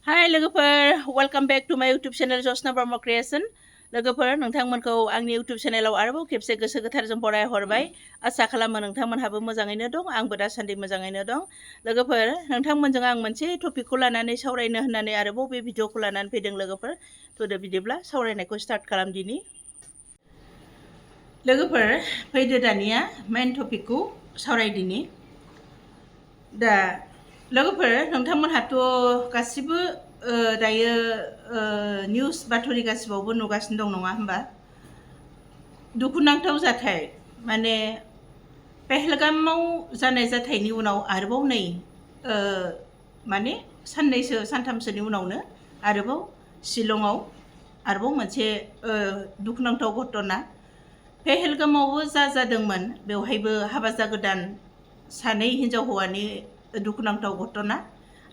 Hi लोगोफोर welcome back to माय YouTube channel जसना Brahma creation लोगोफोर नोंथांमोनखौ आंनि इउटुब चेनेलाव आरोबाव खेबसे गोसो गोथारजों बरायहरबाय आसा खालामो नोंथांमोनहाबो मोजाङैनो दं आंबो दासान्दि मोजाङैनो दं लोगोफोर नोंथांमोनजों आं मोनसे टपिकखौ लानानै सावरायनो होननानै आरोबाव बे भिडिअखौ लानानै फैदों लोगोफोर थुदो बिदिब्ला सावरायनायखौ स्टार्ट खालामदिनि लोगोफोर फैदो दानिया मेन टपिकखौ सावरायदिनि दा लोगोफोर नोंथांमोनहाथ' गासिबो दायो निउस बाथरि गासिबावबो नुगासिनो दं नङा होमबा दुखुनांथाव जाथाय माने पेहेलगामाव जानाय जाथायनि उनाव आरोबाव नै माने साननैसो सानथामसोनि उनावनो आरोबाव शिलंआव आरोबाव मोनसे दुखुनांथाव घटना पेहेलगामावबो जादोंमोन बेवहायबो हाबा जागोदान सानै हिनजाव हौवानि दुखुनांथाव घटना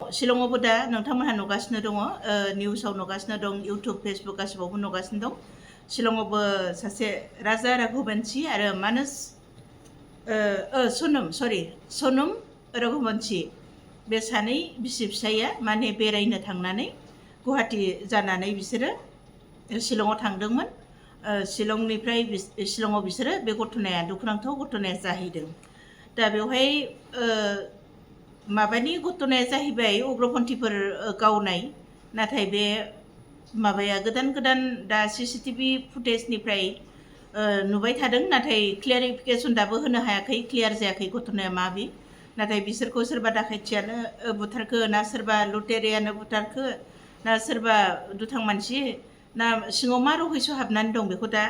शिलंआवबो दा नोंथांमोनहा नुगासिनो दङ निउसाव नुगासिनो दं इउटुब फेसबुक गासिबावबो नुगासिनो दं शिलंआवबो सासे राजा राघुबंशी आरो मानस सनम रघुबंशी बे सानै बिसि फिसाइया माने बेरायनो थांनानै गुवाहाटी जानानै बिसोरो शिलंआव थांदोंमोन शिलंआव बिसोरो बे घटनाया दुखुनांथाव घटनाया जाहैदों दा बेवहाय माबानि घटनाया जाहैबाय उग्रपन्थीफोर गावनाय नाथाय बे माबाया गोदान दा सीसीटीवी फुटेजनिफ्राय नुबाय थादों नाथाय क्लियारिफिकेसन दाबो होनो हायाखै क्लियार जायाखै घटनाया माबि नाथाय बिसोरखौ सोरबा दाखायथियानो बुथारखो ना सोरबा लुटेरायानो बुथारखो ना सोरबा दुथां मानसि ना सिङाव मा रहस्य हाबनानै दं बेखौ दा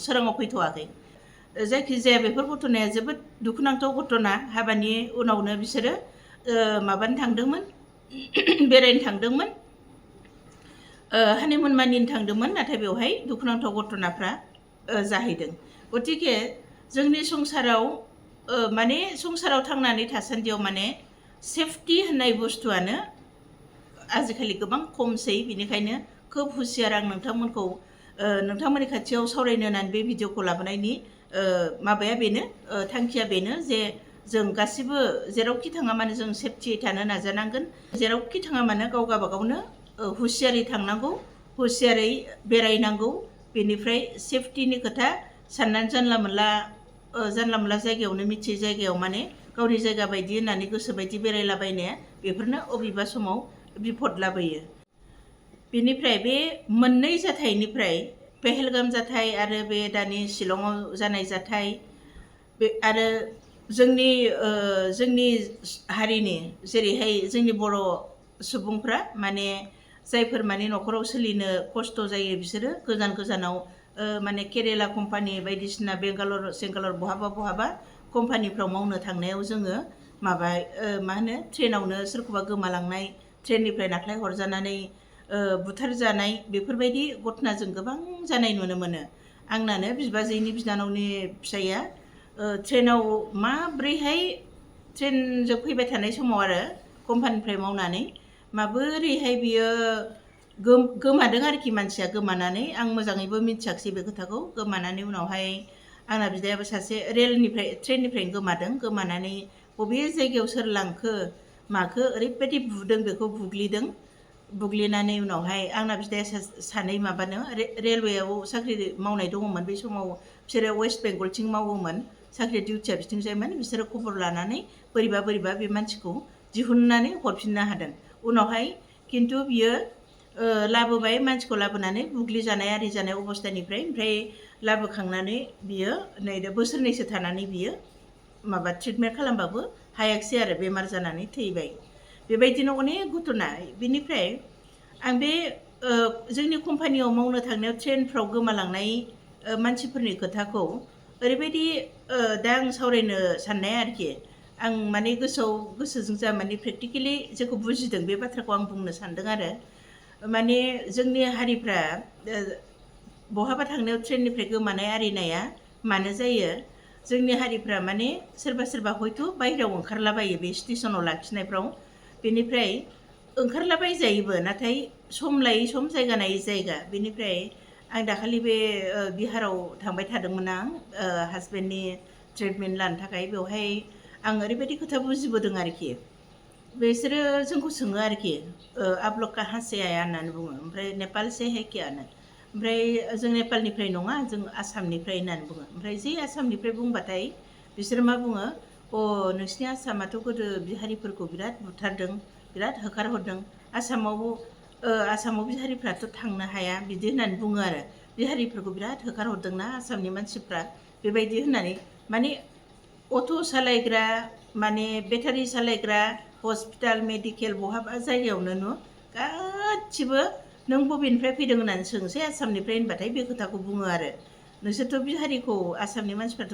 सोराङाव फैथ'वाखै जायखिजाया बेफोर घटनाया जोबोद दुखुनांथाव घटना हाबानि उनावनो बिसोरो माबानो थांदोंमोन बेरायनो थांदोंमोन हानिमुन मानिनो थांदोंमोन नाथाय बेवहाय दुखुनांथाव घटनाफ्रा जाहैदों गतिके जोंनि संसाराव माने संसाराव थांनानै थासान्दियाव माने सेफटि होननाय बुस्थुआनो आजिखालि गोबां खमसै बेनिखायनो खोब हुसियार आं नोंथांमोनखौ नोंथांमोननि खाथियाव सावरायनो होननानै बे भिडिअखौ लाबोनायनि माबाया बेनो थांखिया बेनो जे जों गासिबो जेरावखि थाङा मानो जों सेफटियै थानो नाजानांगोन जेरावखि थाङा मानो गाव गावबागावनो हुसियारै थांनांगौ हुसियारै बेरायनांगौ बेनिफ्राय सेफटिनि खोथा साननानै जानला मोनला जायगायावनो मिथियै जायगायाव माने गावनि जायगा बायदि होननानै गोसो बायदि बेरायलाबायनाया बेफोरनो अबेबा समाव बिपद लाबोयो बेनिफ्राय बे मोननै जाथायनिफ्राय पेहेलगाम जाथाय आरो बे दानि शिलंआव जानाय जाथाय बे आरो जोंनि हारिनि जेरैहाय जोंनि बर' सुबुंफ्रा माने जायफोर माने न'खराव सोलिनो खस्थ' जायो बिसोरो गोजानाव माने केरेला कम्पानि बायदिसिना बेंगालर बहाबा कम्पानिफ्राव मावनो थांनायाव जोङो माबा मा होनो ट्रेनावनो सोरखौबा गोमालांनाय ट्रेननिफ्राय नाख्लाय हरजानानै बुथारजानाय बेफोरबायदि घटना जों गोबां जानाय नुनो मोनो आंनानो बिबाजैनि बिनानावनि फिसाइया ट्रेनाव माब्रैहाय ट्रेनजों फैबाय थानाय समाव आरो कम्पानिनिफ्राय मावनानै माबोरैहाय बियो गोमादों आरोखि मानसिया गोमानानै आं मोजाङैबो मिथियाखिसै बे खोथाखौ गोमानानै उनावहाय आंना बिदायाबो सासे ट्रेननिफ्रायनो गोमानानै बबे जायगायाव सोर लांखो माखो ओरैबायदि बुदों बेखौ बुग्लिनानै उनावहाय आंना बिदाया सानै माबानो रेलवेआव साख्रि मावनाय दङमोन बै समाव बिसोरो वेस्ट बेंगलथिं मावोमोन साख्रि डिउटिया बिथिंजायमोन बिसोरो खबर लानानै बोरैबा बे मानसिखौ दिहुननानै हरफिननो हादों उनावहाय खिन्थु बियो लाबोबाय मानसिखौ लाबोनानै बुग्लिजानाय आरिजानाय अबस्थानिफ्राय ओमफ्राय लाबोखांनानै बियो नै दा बोसोरनैसो थानानै बियो माबा ट्रिटमेन्ट खालामबाबो हायाखिसै आरो बेमार जानानै थैबाय बेबायदिनो अनेक घटना बेनिफ्राय आं बे जोंनि कम्पानियाव मावनो थांनायाव ट्रेनफ्राव गोमालांनाय मानसिफोरनि खोथाखौ ओरैबायदि दा आं सावरायनो साननाय आरोखि आं माने गोसोजों जा माने प्रेक्टिकेलि जेखौ बुजिदों बे बाथ्राखौ आं बुंनो सानदों आरो माने जोंनि हारिफ्रा बहाबा थांनायाव ट्रेननिफ्राय गोमानाय आरिनाया मानो जायो जोंनि हारिफ्रा माने सोरबा हयथ' बायहेरायाव ओंखारलाबायो बे स्टेसनाव लाखिनायफ्राव बेनिफ्राय ओंखारलाबायजायोबो नाथाय सम लायै सम जायगा नायै जायगा बेनिफ्राय आं दाखालि बे बिहाराव थांबाय थादोंमोन आं हासबेन्डनि ट्रिटमेन्ट लानो थाखाय बेवहाय आं ओरैबायदि खोथा बुजिबोदों आरोखि बिसोरो जोंखौ सोङो आरोखि आप लोग कहाँ से आया होननानै बुङो ओमफ्राय नेपाल से है क्या होनो ओमफ्राय जों नेपालनिफ्राय नङा जों आसामनिफ्राय होननानै बुङो ओमफ्राय जि आसामनिफ्राय बुंबाथाय बिसोरो मा बुङो नोंसिनि आसामाथ' गोदो बिहारिफोरखौ बिराद बुथारदों बिराद होखारहरदों आसामाव बिहारिफ्राथ' थांनो हाया बिदि होननानै बुङो आरो बिहारिफोरखौ बिराद होखारहरदोंना आसामनि मानसिफ्रा बेबायदि होननानै माने अट' सालायग्रा माने बेटारि सालायग्रा हस्पिटाल मेडिकेल बहाबा जायगायावनो गासिबो नों बबेनिफ्राय फैदों होननानै सोंसै आसामनिफ्राय होनबाथाय बे खोथाखौ बुङो आरो नोंसोरथ' बिहारिखौ आसामनि मानसिफ्राथ'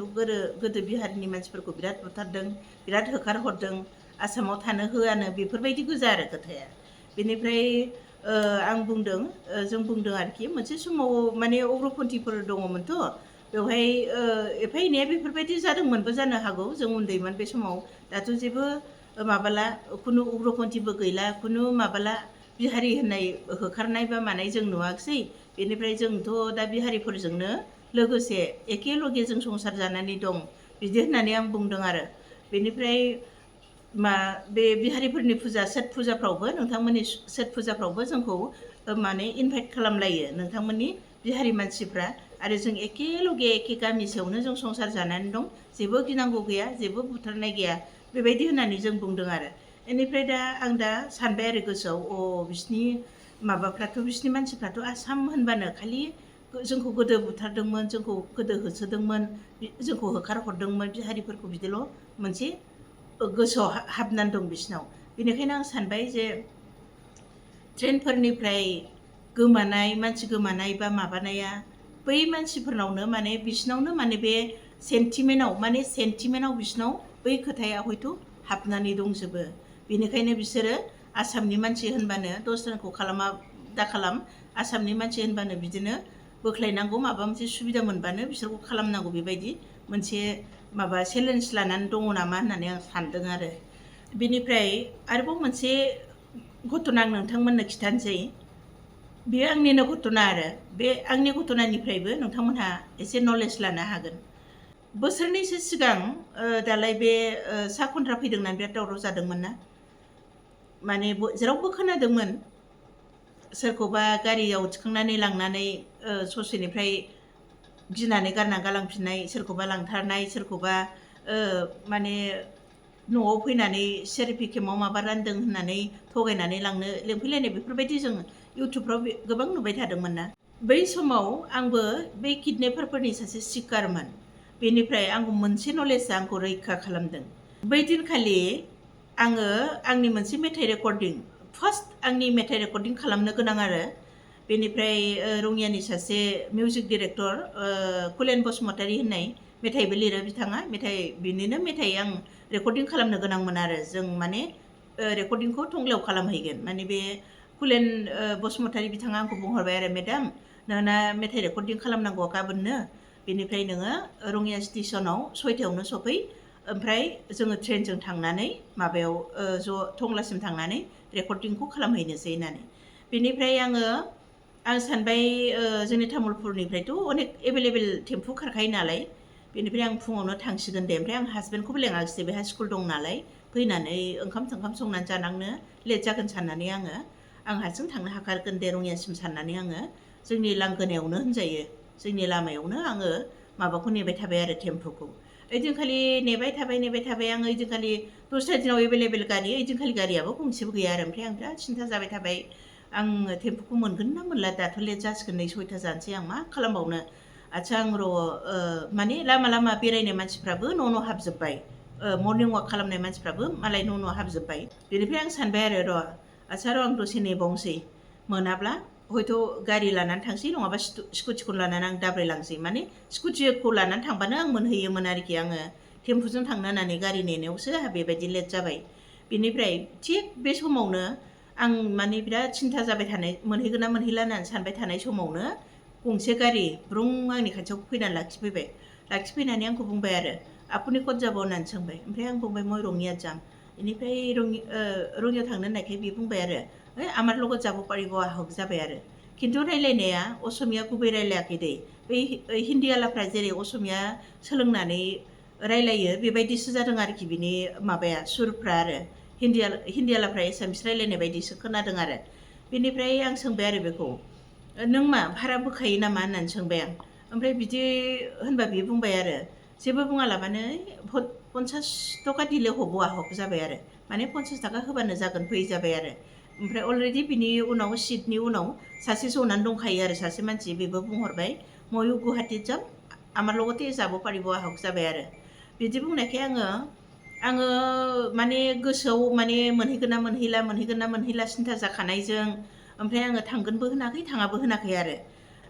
गोदो बिहारिनि मानसिफोरखौ बिराद बुथारदों बिराद होखारहरदों आसामाव थानो होआनो बेफोरबायदि गोजा आरो खोथाया बेनिफ्राय आं बुंदों जों बुंदों आरोखि मोनसे समाव माने उग्रपन्थिफोर दङमोनथ' बेवहाय एफा एनैया बेफोरबायदि जादोंमोनबो जानो हागौ जों उन्दैमोन बे समाव दाथ' जेबो माबाला खुनु उग्रपन्थिबो गैला खुनु माबाला बिहारि होननाय होखारनाय बा मानाय जों नुवाखिसै बेनिफ्राय जोंथ' दा बिहारिफोरजोंनो लोगोसे एखे लगे जों संसार जानानै दं बिदि होननानै आं बुंदों आरो बेनिफ्राय बे बिहारिफोरनि फुजा सोत फुजाफ्रावबो नोंथांमोननि सोत फुजाफ्रावबो जोंखौ माने इनभाइट खालामलायो नोंथांमोननि बिहारि मानसिफ्रा आरो जों एखे लगे एखे गामिसेयावनो जों संसार जानानै दं जेबो गिनांगौ गैया जेबो बुथारनाय गैया बेबायदि होननानै जों बुंदों आरो बेनिफ्राय दा आं दा सानबाय आरो गोसोआव बिसिनि माबाफ्राथ' बिसिनि मानसिफ्राथ' आसाम होनबानो खालि जोंखौ गोदो बुथारदोंमोन जोंखौ गोदो होसोदोंमोन जोंखौ होखारहरदोंमोन बिहारिफोरखौ बिदिल' मोनसे गोसोआव हाबनानै दं बिसिनाव बेनिखायनो आं सानबाय जे ट्रेनफोरनिफ्राय गोमानाय मानसि गोमानाय बा माबानाया बै मानसिफोरनावनो माने बिसिनावनो माने बे सेन्टिमेन्टाव बिसिनाव बै खोथाया हयथ' हाबनानै दंजोबो बेनिखायनो बिसोरो आसामनि मानसि होनबानो दस्राखौ खालामा दा खालाम आसामनि मानसि होनबानो बिदिनो बोख्लायनांगौ माबा मोनसे सुबिदा मोनबानो बिसोरखौ खालामनांगौ बेबायदि मोनसे माबा चेलेन्ज लानानै दङ नामा होननानै आं सानदों आरो बेनिफ्राय आरोबाव मोनसे घटना आं नोंथांमोननो खिथानोसै बेयो आंनिनो घटना आरो बे आंनि घटनानिफ्रायबो नोंथांमोनहा एसे नलेज लानो हागोन बोसोरनैसो सिगां दालाय बे सा खन्थ्रा फैदोंना बिराद दावराव जादोंमोन ना माने जेरावबो खोनादोंमोन सोरखौबा गारियाव थिखांनानै लांनानै ससेनिफ्राय गिनानै गारना गालांफिननाय सोरखौबा लांथारनाय सोरखौबा माने न'आव फैनानै सेरेपि केम्पआव माबा रानदों होननानै थगायनानै लांनो लेंफैलायनाय बेफोरबायदि जों इउटुबफ्राव गोबां नुबाय थादोंमोन ना बै समाव आंबो बै किडनेपारफोरनि सासे शिकारमोन बेनिफ्राय आंखौ मोनसे नलेजआ आंखौ रैखा खालामदों बै दिनखालि आङो आंनि मोनसे मेथाइ रेकर्डिं फार्स्ट आंनि मेथाइ रेकर्डिं खालामनो गोनां आरो बेनिफ्राय रङियानि सासे मिउजिक डिरेक्टर कुलेन बसुमतारी होननाय मेथाइबो लिरो बिथाङा बिनिनो मेथाइ आं रेकर्डिं खालामनो गोनांमोन आरो जों माने रेकर्डिंखौ टंलायाव खालामहैगोन माने बे कुलेन बसुमतारी बिथाङा आंखौ बुंहरबाय आरो मेडाम नोंना मेथाइ रेकर्डिं खालामनांगौ गाबोननो बेनिफ्राय नोङो रङिया स्टेसनाव 6टायावनो सफै ओमफ्राय जोङो ट्रेनजों थांनानै माबायाव ज' टंलासिम थांनानै रेकर्डिंखौ खालामहैनोसै होननानै बेनिफ्राय आं सानबाय जोंनि तामुलपुरनिफ्रायथ' अनेक एभेलेबेल टेम्पु खारखायो नालाय बेनिफ्राय आं फुङावनो थांसिगोन दे ओमफ्राय आं हासबेन्डखौबो लेङाखिसै बेहा स्कुल दं नालाय फैनानै ओंखाम संनानै जानांनो लेट जागोन साननानै आं हारसिं थांनो हाखागोन दे रङियासिम साननानै आङो जोंनि लांगोनायावनो होनजायो जोंनि लामायावनो आङो माबाखौ नेबाय थाबाय आरो टेम्पुखौ ओइदिनखालि नेबाय थाबाय आङो ओइदिनखालि दस्रा दिनाव एभेलेबेल गारि ओइदिनखालि गारियाबो गंसेबो गैया आरो ओमफ्राय आं बिराद सिन्था जाबाय थाबाय आङो टेम्पुखौ मोनगोन ना मोनला दाथ' लेट जासिगोन नै 6टा जानोसै आं मा खालामबावनो आच्छा आं माने लामा बेरायनाय मानसिफ्राबो न' हाबजोब्बाय मर्निं वाक खालामनाय मानसिफ्राबो मालाय न' हाबजोब्बाय बेनिफ्राय आं सानबाय आरो आच्छा आं दसे नेबावनोसै मोनाब्ला हयथ' गारि लानानै थांसै नङाबा स्कुटिखौ लानानै आं दाब्रायलांसै माने स्कुटिखौ लानानै थांबानो आं मोनहैयोमोन आरोखि आङो टेम्पुजों थांनो होननानै गारि नेनायावसो आंहा बेबायदि लेट जाबाय बेनिफ्राय थिग बे समावनो आं माने बिराद सिन्था जाबाय थानाय मोनहैगोन ना मोनहैला होननानै सानबाय थानाय समावनो गंसे गारि ब्रुं आंनि खाथियाव फैनानै लाखिफैनानै आंखौ बुंबाय आरो आपुनि कत जाब' होननानै सोंबाय ओमफ्राय आं बुंबाय मैं रङिया जाम बेनिफ्राय रङियाव थांनो होननायखाय बे बुंबाय आरो आमार লগত যাব পাৰিব আহক जाबाय आरो खिन्थु रायलायनाया असमिया गुबै रायलायाखै दै बै हिन्दीआलाफ्रा जेरै असमिया सोलोंनानै रायलायो बेबायदिसो जादों आरोखि बिनि माबाया सुरफ्रा आरो हिन्दीयालाफ्रा एसामिस रायलायनाय बायदिसो खोनादों आरो बेनिफ्राय आं सोंबाय आरो बेखौ नों मा भारा बोखायो नामा होननानै सोंबाय आं ओमफ्राय बिदि होनबा बियो बुंबाय आरो जेबो बुङालाबानो 50 टाका दिले हब आहक जाबाय आरो माने 50 टाका होबानो जागोन फै जाबाय आरो ओमफ्राय अलरेडि बिनि उनाव सिटनि उनाव सासे जनानै दंखायो आरो सासे मानसि बेबो बुंहरबाय मयू गुवाहाटीत যাম আমার লগতে যাব পাৰিব आहक जाबाय आरो बिदि बुंनायखाय आङो माने गोसोआव माने मोनहैगोन ना मोनहैला सिन्था जाखानायजों ओमफ्राय आङो थांगोनबो होनाखै थाङाबो होनाखै आरो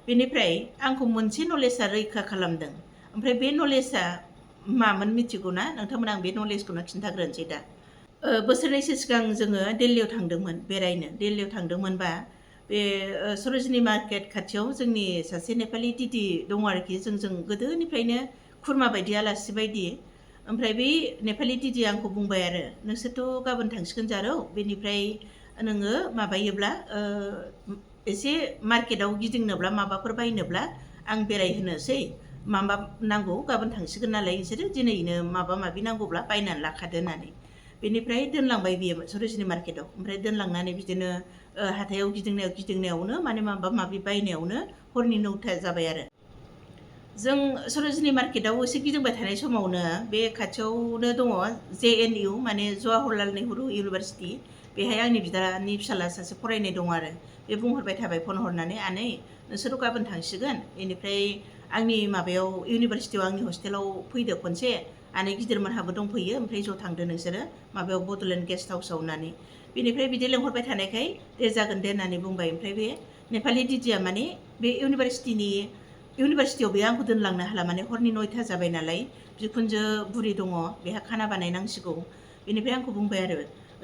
बेनिफ्राय आंखौ मोनसे नलेजआ रैखा खालामदों ओमफ्राय बे नलेजआ मामोन मिथिगौ ना नोंथांमोन आं बे नलेजखौनो खिन्थाग्रोनोसै दा बोसोरनैसो सिगां जोङो दिल्लीयाव थांदोंमोन बेरायनो दिल्लीयाव थांदोंमोनबा बे सरोजिनी मार्केट खाथियाव जोंनि सासे नेपालि दिदि दङ आरोखि जोंजों गोदोनिफ्रायनो खुरमा बायदि आलासि बायदि ओमफ्राय बै नेपालि दिदिया आंखौ बुंबाय आरो नोंसोरथ' गाबोन थांसिगोन जारौ बेनिफ्राय नोङो माबायोब्ला एसे मार्केटाव गिदिंनोब्ला माबाफोर बायनोब्ला आं बेरायहोनोसै माबा नांगौ गाबोन थांसिगोन नालाय नोंसोरो दिनैनो माबा माबि नांगौब्ला बायनानै लाखादो होननानै बेनिफ्राय दोनलांबाय बियो सरोजिनी मार्केटाव ओमफ्राय दोनलांनानै बिदिनो हाथायाव गिदिंनायावनो माने माबा माबि बायनायावनो हरनि 9ता जाबाय आरो जों सरोजिनी मार्केटाव एसे गिदिंबाय थानाय समावनो बे खाथियावनो दङ JNU माने जवाहरलाल नेहरू इउनिभार्सिटि बेहाय आंनि बिदानि फिसाला सासे फरायनाय दङ आरो बे बुंहरबाय थाबाय फन हरनानै आनै नोंसोरथ' गाबोन थांसिगोन बेनिफ्राय आंनि माबायाव इउनिभार्सिटियाव आंनि हस्टेलाव फैदो खनसे आनै गिदिरमोनहाबो दंफैयो ओमफ्राय ज' थांदो नोंसोरो माबायाव बड'लेण्ड गेस्ट हाउसाव होननानै बेनिफ्राय बिदि लेंहरबाय थानायखाय दे जागोन दे होननानै बुंबाय ओमफ्राय बे नेपालि दिदिया माने बे इउनिभार्सिटियाव बे आंखौ दोनलांनो हाला माने हरनि 9ता जाबाय नालाय बिखुनजो बुरि दङ बेहा खाना बानायनांसिगौ बेनिफ्राय आंखौ बुंबाय आरो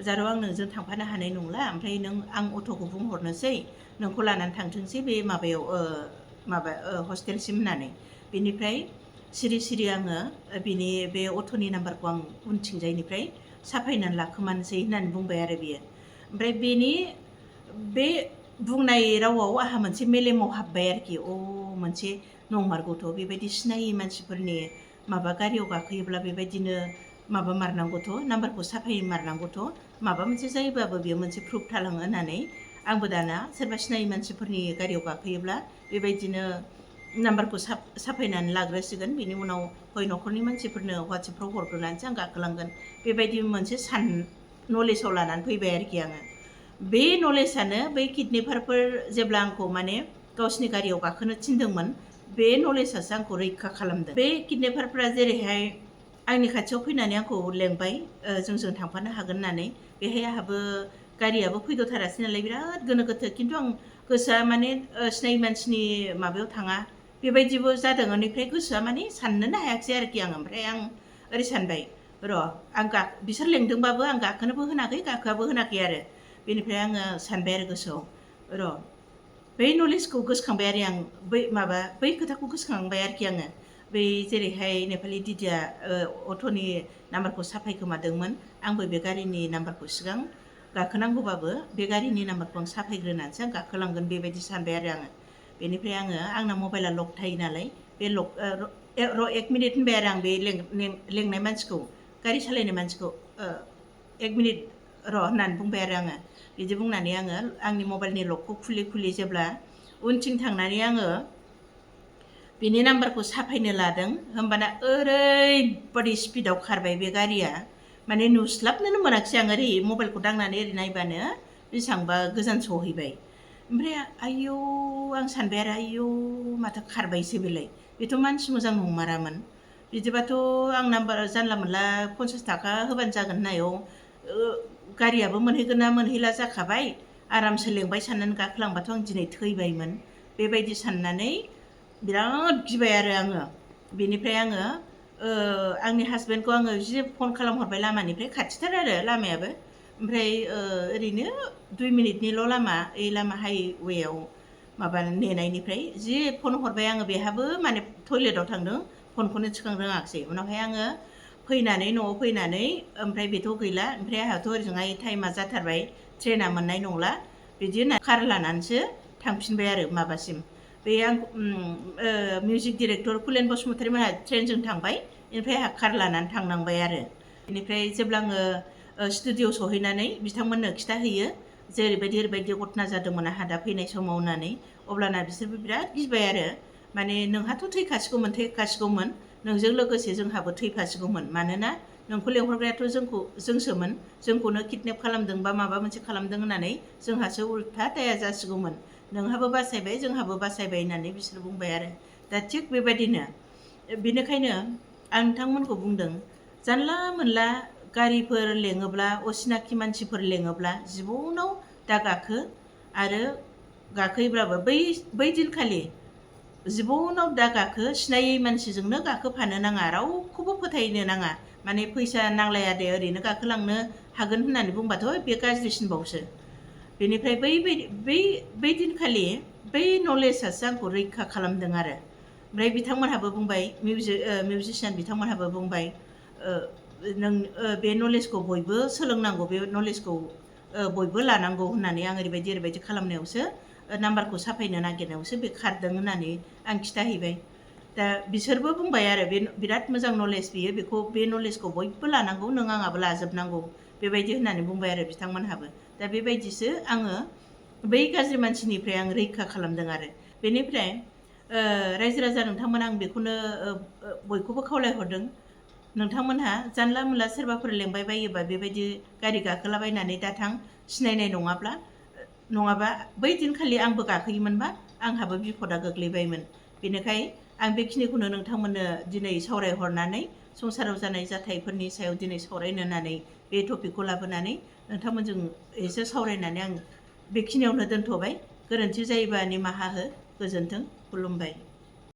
जारौ आं नोंजों थांफानो हानाय नंला ओमफ्राय आं अट'खौ बुंहरनोसै नोंखौ लानानै थांथोंसै बे माबायाव हस्टेलसिम होननानै बेनिफ्राय सिरि आङो बिनि बे अट'नि नाम्बारखौ आं उनथिंजायनिफ्राय साफायनानै लाखोमानोसै होननानै बुंबाय आरो बियो ओमफ्राय बेनि बे बुंनाय रावाव आहा मोनसे मेलेमाव हाबबाय आरोखि मोनसे नंमारगौथ' बेबायदि सिनायै मानसिफोरनि माबा गारियाव गाखोयोब्ला बेबायदिनो माबा मारनांगौथ' नाम्बारखौ साफाय मारनांगौथ' माबा मोनसे जायोबाबो बेयो मोनसे प्रुफ थालाङो होननानै आंबो दाना सोरबा सिनायै मानसिफोरनि गारियाव गाखोयोब्ला बेबायदिनो नाम्बारखौ साफायनानै लाग्रोसिगोन बिनि उनाव हय न'खरनि मानसिफोरनो वाट्सएपफ्राव हरग्रोनानैसो आं गाखोलांगोन बेबायदि मोनसे नलेजाव लानानै फैबाय आरोखि आङो बे नलेजआनो बै किडनेपारफोर जेब्ला आंखौ माने गावसिनि गारियाव गाखोनो थिनदोंमोन बे नलेजआसो आंखौ रैखा खालामदों बे किडनेपारफोरा जेरैहाय आंनि खाथियाव फैनानै आंखौ लेंबाय जोंजों थांफानो हागोन होननानै बेहाय आहाबो गारियाबो फैद'थारासै नालाय बिराद गोनो गोथो खिन्थु आं गोसोआ माने सिनायै मानसिनि माबायाव थाङा बेबायदिबो जादों बेनिफ्राय गोसोआ माने साननोनो हायाखिसै आरोखि आं ओमफ्राय आं ओरै सानबाय र' आं बिसोर लेंदोंबाबो आं गाखोनोबो होनाखै गाखोआबो होनाखै आरो बेनिफ्राय आङो सानबाय आरो गोसोआव र' बै नलेजखौ गोसोखांबाय आरो आं बै खोथाखौ गोसोखांबाय आरोखि आङो बै जेरैहाय नेपालि दिदिया अट'नि नाम्बारखौ साफायखोमादोंमोन आंबो बे गारिनि नाम्बारखौ सिगां गाखोनांगौबाबो बे गारिनि नाम्बारखौ आं साफायग्रोनानैसो आं गाखोलांगोन बेबायदि सानबाय आरो आङो बेनिफ्राय आंना मबाइला लक थायो नालाय बे लक र' 1 मिनिट होनबाय आरो आं बे लेंनाय मानसिखौ गारि सालायनाय मानसिखौ 1 मिनिट र' होननानै बुंबाय आरो आङो बिदि बुंनानै आङो आंनि मबाइलनि लकखौ खुलि जेब्ला उनथिं थांनानै आङो बिनि नाम्बारखौ साफायनो लादों होमबाना ओरैबादि स्पिडाव खारबाय बे गारिया माने नुस्लाबनोनो मोनाखिसै आं ओरै मबाइलखौ दांनानै ओरै नायबानो बेसेबांबा गोजान सहैबाय ओमफ्राय आयौ आं सानबाय आरो आयौ माथो खारबायसो बेलाय बेथ' मानसि मोजां नंमारामोन बिदिबाथ' आं नाम्बार जानला मोनला 50 टाका होबानो जागोन होननायाव गारियाबो मोनहैगोन ना मोनहैला जाखाबाय आरामसो लेंबाय साननानै गाखोलांबाथ' आं दिनै थैबायमोन बेबायदि साननानै बिराद गिबाय आरो आङो बेनिफ्राय आङो आंनि हासबेन्डखौ आङो जि फन खालामहरबाय लामानिफ्राय खाथिथार आरो लामायाबो ओमफ्राय ओरैनो 2 मिनिटनिल' लामा हाइवेआव माबा नेनायनिफ्राय जि फन हरबाय आङो बेहाबो माने टयलेटाव थांदों फनखौनो थिखांनो रोङाखिसै उनावहाय आङो फैनानै न'आव फैनानै ओमफ्राय बेथ' गैला ओमफ्राय आंहाथ' ओरैजोंहाय टाइमा जाथारबाय ट्रेना मोननाय नंला बिदि होनना कार लानानैसो थांफिनबाय आरो माबासिम बे आं मिउजिक डिरेक्टर कुलेन बसुमतारी मोनहा ट्रेनजों थांबाय बेनिफ्राय आंहा कार लानानै थांनांबाय आरो बेनिफ्राय जेब्ला आङो स्टुडिअ सहैनानै बिथांमोननो खिथाहैयो जे ओरैबायदि घटना जादोंमोन आंहा दा फैनाय समाव होननानै अब्लाना बिसोरबो बिराद गिबाय आरो माने नोंहाथ' थैखासिगौमोन नोंजों लोगोसे जोंहाबो थैफासिगौमोन मानोना नोंखौ लेंहरग्रायाथ' जोंसोमोन जोंखौनो किडनेप खालामदों बा माबा मोनसे खालामदों होननानै जोंहासो उल्था दाया जासिगौमोन नोंहाबो बासायबाय जोंहाबो बासायबाय होननानै बिसोर बुंबाय आरो दा थिग बेबायदिनो बेनिखायनो आं नोंथांमोनखौ बुंदों जानला मोनला गारिफोर लेङोब्ला असिनाखि मानसिफोर लेङोब्ला जिबनाव दा गाखो आरो गाखोयोब्लाबो बै दिनखालि जिबनाव दा गाखो सिनायै मानसिजोंनो गाखोफानो नाङा रावखौबो फोथायनो नाङा माने फैसा नांलाया दे ओरैनो गाखोलांनो हागोन होननानै बुंबाथ' बे गाज्रिसिनबावसो बेनिफ्राय बै दिनखालि बै नलेजआसो आंखौ रैखा खालामदों आरो ओमफ्राय बिथांमोनहाबो बुंबाय मिउजिसियान बिथांमोनहाबो बुंबाय नों बे नलेजखौ बयबो सोलोंनांगौ बे नलेजखौ बयबो लानांगौ होननानै आं ओरैबायदि खालामनायावसो नाम्बारखौ साफायनो नागिरनायावसो बे खारदों होननानै आं खिथाहैबाय दा बिसोरबो बुंबाय आरो बे बिराद मोजां नलेज बियो बे नलेजखौ बयबो लानांगौ नों आंहाबो लाजोबनांगौ बेबायदि होननानै बुंबाय आरो बिथांमोनहाबो दा बेबायदिसो आङो बै गाज्रि मानसिनिफ्राय आं रैखा खालामदों आरो बेनिफ्राय रायजो राजा नोंथांमोन आं बेखौनो बयखौबो खावलायहरदों नोंथांमोनहा जानला मोनला सोरबाफोर लेंबाय बायोबा बेबायदि गारि गाखोलाबायनानै दाथां सिनायनाय नङाबा बै दिनखालि आंबो गाखोयोमोनबा आंहाबो बिपदा गोग्लैबायमोन बेनिखाय आं बेखिनिखौनो नोंथांमोननो दिनै सावरायहरनानै संसाराव जानाय जाथायफोरनि सायाव दिनै सावरायनो होननानै बे टपिकखौ लाबोनानै नोंथांमोनजों एसे सावरायनानै आं बेखिनियावनो दोनथ'बाय गोरोन्थि जायोबा निमाहा हो गोजोन्थों खुलुमबाय